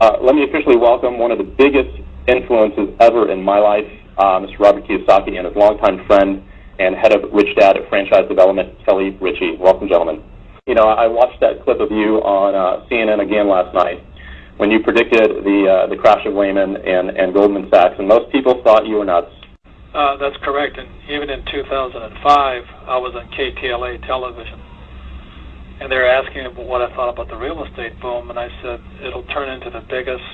Let me officially welcome one of the biggest influences ever in my life, Mr. Robert Kiyosaki, and his longtime friend and head of Rich Dad at Franchise Development, Kelly Ritchie. Welcome, gentlemen. You know, I watched that clip of you on CNN again last night when you predicted the crash of Lehman and Goldman Sachs, and most people thought you were nuts. That's correct, and even in 2005, I was on KTLA television, and they were asking me what I thought about the real estate boom, and I said it'll turn into the biggest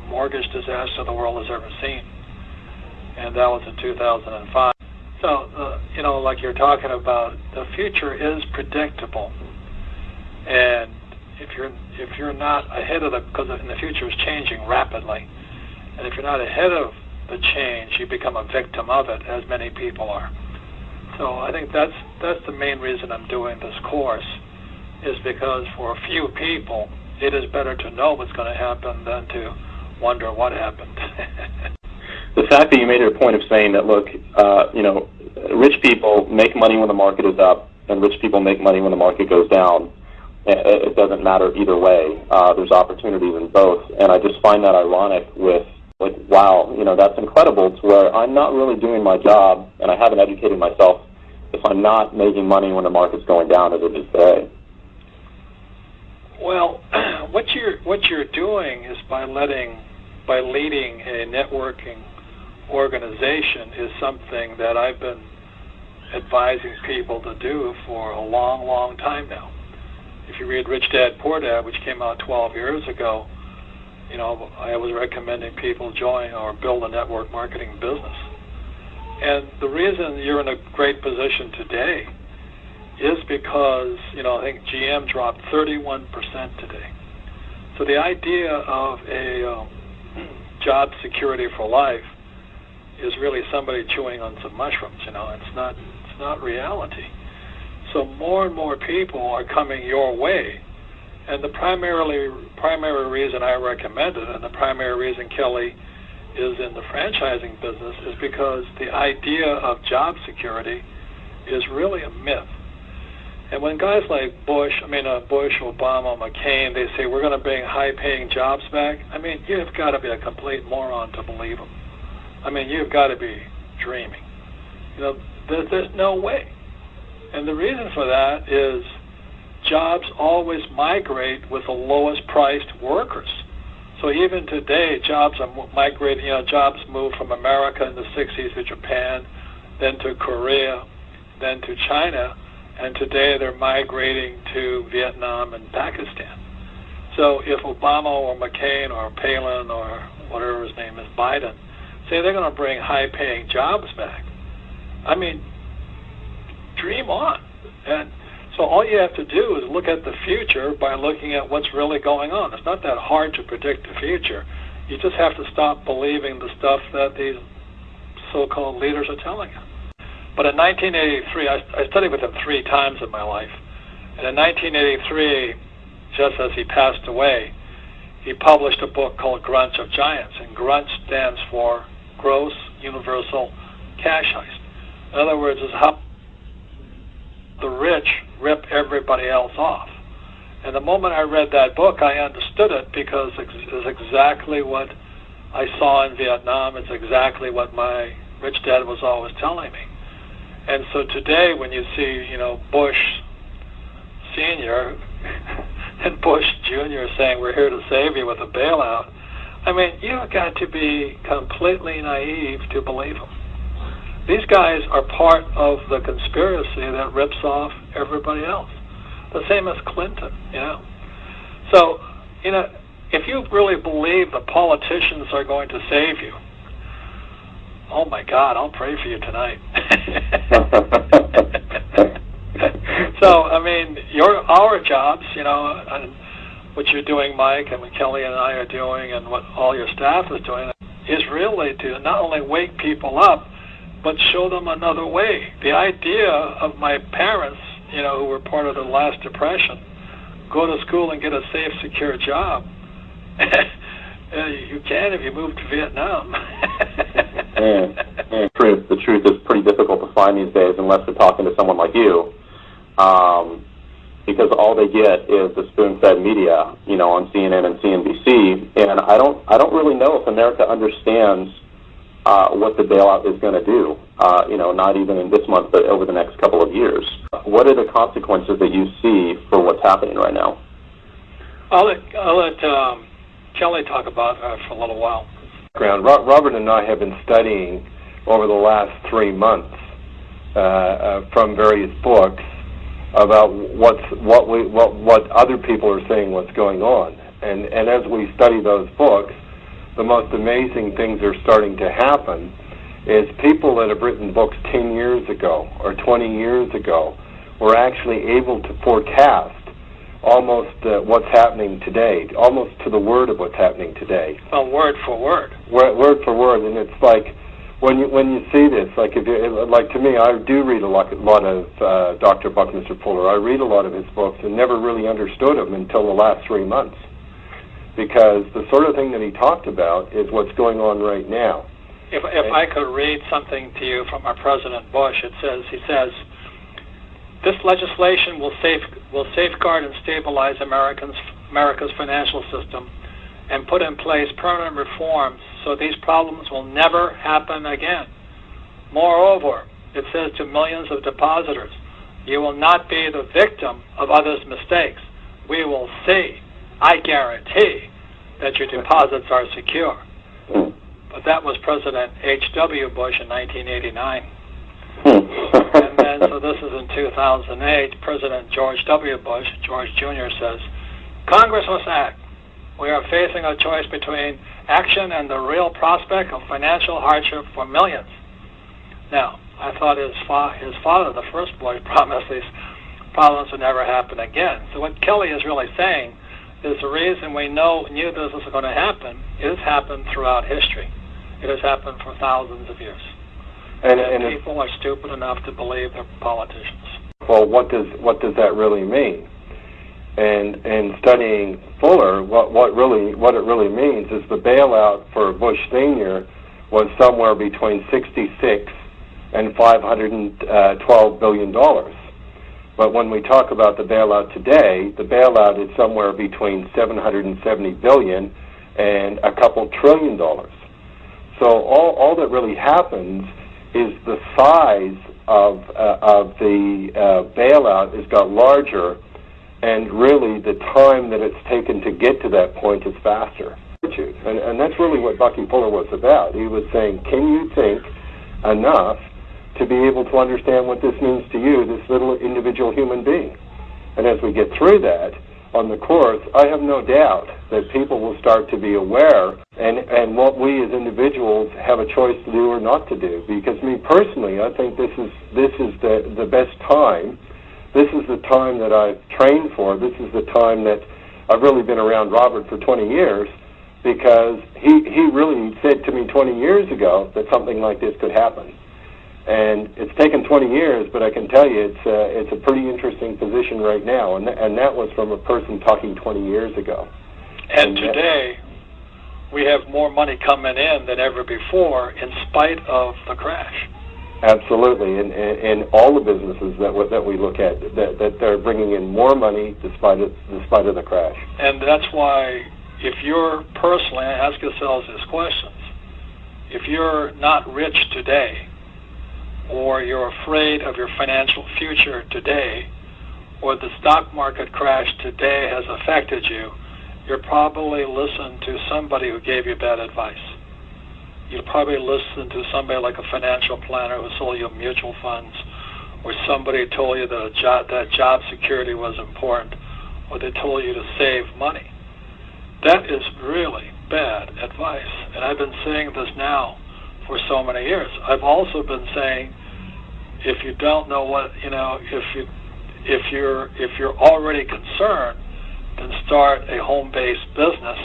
mortgage disaster the world has ever seen, and that was in 2005. So, you know, like you're talking about, the future is predictable, and if you're not ahead of because the future is changing rapidly, and if you're not ahead of the change, you become a victim of it, as many people are. So I think that's the main reason I'm doing this course, is because for a few people, it is better to know what's going to happen than to wonder what happened. The fact that you made it a point of saying that, look, you know, rich people make money when the market is up, and rich people make money when the market goes down. It doesn't matter either way. There's opportunities in both, and I just find that ironic with, like, wow, you know, that's incredible, to where I'm not really doing my job, and I haven't educated myself if I'm not making money when the market's going down as it is today. Well, what you're doing is by leading a networking organization is something that I've been advising people to do for a long, long time now. If you read Rich Dad, Poor Dad, which came out 12 years ago, you know, I was recommending people join or build a network marketing business. And the reason you're in a great position today is because, you know, I think GM dropped 31% today. So the idea of a job security for life is really somebody chewing on some mushrooms, you know. It's not reality. So more and more people are coming your way. And the primary reason I recommend it, and the primary reason Kelly is in the franchising business, is because the idea of job security is really a myth. And when guys like Bush, Obama, McCain, they say we're going to bring high-paying jobs back, I mean, you've got to be a complete moron to believe them. I mean, you've got to be dreaming. You know, there's no way. And the reason for that is jobs always migrate with the lowest priced workers. So even today, jobs are migrating, you know, jobs moved from America in the 60s to Japan, then to Korea, then to China, and today they're migrating to Vietnam and Pakistan. So if Obama or McCain or Palin or whatever his name is, Biden, say they're going to bring high-paying jobs back, I mean, dream on. And so all you have to do is look at the future by looking at what's really going on. It's not that hard to predict the future. You just have to stop believing the stuff that these so-called leaders are telling you. But in 1983, I studied with him 3 times in my life. And in 1983, just as he passed away, he published a book called Grunch of Giants. And Grunch stands for Gross Universal Cash Heist. In other words, it's how the rich rip everybody else off. And the moment I read that book, I understood it, because it's exactly what I saw in Vietnam. It's exactly what my rich dad was always telling me. And so today, when you see, you know, Bush Sr. and Bush Jr. saying we're here to save you with a bailout, I mean, you've got to be completely naive to believe them. These guys are part of the conspiracy that rips off everybody else. The same as Clinton, you know. So, you know, if you really believe the politicians are going to save you, oh my God, I'll pray for you tonight. So, I mean, our jobs, you know, and what you're doing, Mike, and what Kelly and I are doing, and what all your staff is doing, is really to not only wake people up, but show them another way. The idea of my parents, you know, who were part of the last Depression, go to school and get a safe, secure job. You can if you move to Vietnam. The truth is pretty difficult to find these days unless we're talking to someone like you. because all they get is the spoon-fed media, on CNN and CNBC. And I don't really know if America understands what the bailout is going to do. Not even in this month, but over the next couple of years. What are the consequences that you see for what's happening right now? I'll let Kelly talk about it for a little while. Robert and I have been studying over the last 3 months from various books about what other people are saying, what's going on, and as we study those books, the most amazing things are starting to happen. Is people that have written books 10 years ago or 20 years ago were actually able to forecast almost what's happening today, almost to the word of what's happening today. Well, word for word. Word for word, and it's like when you see this, like to me, I do read a lot of Dr. Buckminster Fuller. I read a lot of his books and never really understood them until the last 3 months, because the sort of thing that he talked about is what's going on right now. If I could read something to you from our President Bush, he says, this legislation will safeguard and stabilize America's financial system and put in place permanent reforms so these problems will never happen again. Moreover, it says to millions of depositors, you will not be the victim of others' mistakes. We will see, I guarantee, that your deposits are secure. But that was President H.W. Bush in 1989. And then, so this is in 2008, President George W. Bush, George Jr. says, Congress must act. We are facing a choice between action and the real prospect of financial hardship for millions. Now, I thought his father, the first Bush, promised these problems would never happen again. So what Kelly is really saying is the reason we knew this was going to happen, it has happened throughout history. It has happened for thousands of years. And people are stupid enough to believe they're politicians. Well, what does that really mean? And studying Fuller, what it really means is the bailout for Bush Sr. was somewhere between $66 and $512 billion. But when we talk about the bailout today, the bailout is somewhere between $770 billion and a couple $1 trillion. So all that really happens is the size of the bailout has got larger, and really the time that it's taken to get to that point is faster. And that's really what Bucky Fuller was about. He was saying, can you think enough to be able to understand what this means to you, this little individual human being? And as we get through that on the course, I have no doubt that people will start to be aware and what we as individuals have a choice to do or not to do. Because me personally, I think this is the best time. This is the time that I've trained for. This is the time that I've really been around Robert for 20 years, because he really said to me 20 years ago that something like this could happen. And it's taken 20 years, but I can tell you it's a pretty interesting position right now, and that was from a person talking 20 years ago. And today, we have more money coming in than ever before, in spite of the crash. Absolutely, and all the businesses that we look at, that they're bringing in more money despite of the crash. And that's why, if you're personally, ask yourselves these questions. If you're not rich today, or you're afraid of your financial future today, or the stock market crash today has affected you, you're probably listened to somebody who gave you bad advice. You probably listened to somebody like a financial planner who sold you mutual funds, or somebody told you that job security was important, or they told you to save money. That is really bad advice, and I've been saying this now for so many years. I've also been saying, if you don't know what, if you're already concerned, then start a home-based business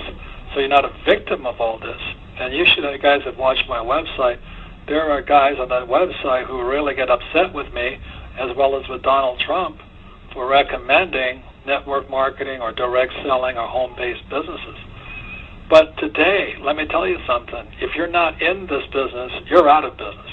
so you're not a victim of all this. And you should, guys have watched my website, there are guys on that website who really get upset with me, as well as with Donald Trump, for recommending network marketing or direct selling or home-based businesses. But today, let me tell you something, if you're not in this business, you're out of business.